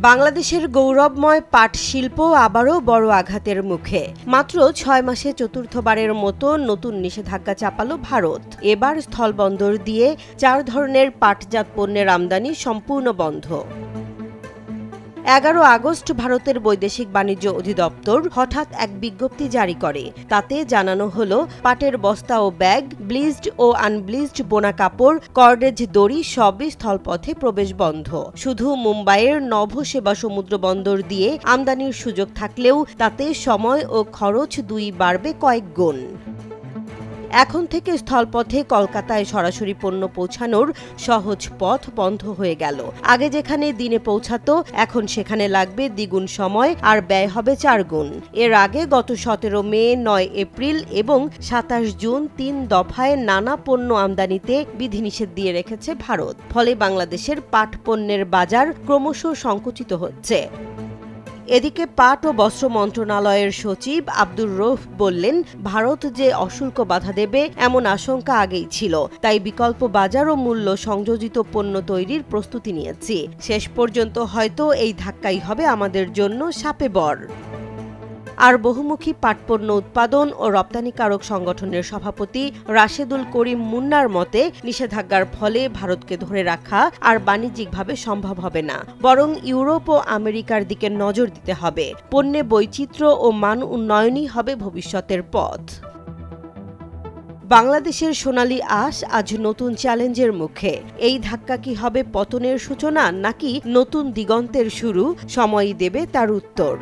বাংলাদেশের গৌরবময় পাট শিল্প আবারও বড় আঘাতের মুখে। মাত্র ৬ মাসে চতুর্থবারের মতো নতুন নিষেধাজ্ঞা চাপালো ভারত। এবার স্থলবন্দর দিয়ে ৪ ধরনের পাটজাত পণ্যের আমদানি সম্পূর্ণ বন্ধ। ১১ আগস্ট ভারতের বৈদেশিক বাণিজ্য অধিদপ্তর হঠাৎ এক বিজ্ঞপ্তি জারি করে। তাতে জানানো হলো, পাটের বস্তা ও ব্যাগ, ব্লিচড ও আনব্লিচড বোনা কাপড়, কর্ডেজ দড়ি সবই স্থলপথে প্রবেশ বন্ধ। শুধু মুম্বাইয়ের নভোসেবা সমুদ্র বন্দর দিয়ে আমদানির সুযোগ থাকলেও তাতে সময় ও খরচ দুই বাড়বে কয়েক গুণ। এখন থেকে স্থলপথে কলকাতায় সরাসরি পণ্য পৌঁছানোর সহজ পথ বন্ধ হয়ে গেল। আগে যেখানে দিনে পৌঁছাতো, এখন সেখানে লাগবে দ্বিগুণ সময় আর ব্যয় হবে ৪ গুণ। এর আগে গত ১৭ মে, ৯ এপ্রিল এবং ২৭ জুন ৩ দফায় নানা পণ্য আমদানিতে বিধিনিষেধ দিয়ে রেখেছে ভারত। ফলে বাংলাদেশের পাট পণ্যের বাজার ক্রমশ সংকুচিত হচ্ছে। এদিকে পাট ও বস্ত্র মন্ত্রণালয়ের সচিব আব্দুর রউফ বললেন, ভারত যে অশুল্ক বাধা দেবে এমন আশঙ্কা আগেই ছিল, তাই বিকল্প বাজার ও মূল্য সংযোজিত পণ্য তৈরির প্রস্তুতি নিয়েছি। শেষ পর্যন্ত হয়তো এই ধাক্কাই হবে আমাদের জন্য শাপে বর। আর বহুমুখী পাটপণ্য উৎপাদন ও রপ্তানিকারক সংগঠনের সভাপতি রাশেদুল করিম মুন্নার মতে, নিষেধাজ্ঞার ফলে ভারতকে ধরে রাখা আর বাণিজ্যিকভাবে সম্ভব হবে না, বরং ইউরোপ ও আমেরিকার দিকে নজর দিতে হবে। পণ্যে বৈচিত্র্য ও মান উন্নয়নই হবে ভবিষ্যতের পথ। বাংলাদেশের সোনালী আঁশ আজ নতুন চ্যালেঞ্জের মুখে। এই ধাক্কা কি হবে পতনের সূচনা নাকি নতুন দিগন্তের শুরু? সময়ই দেবে তার উত্তর।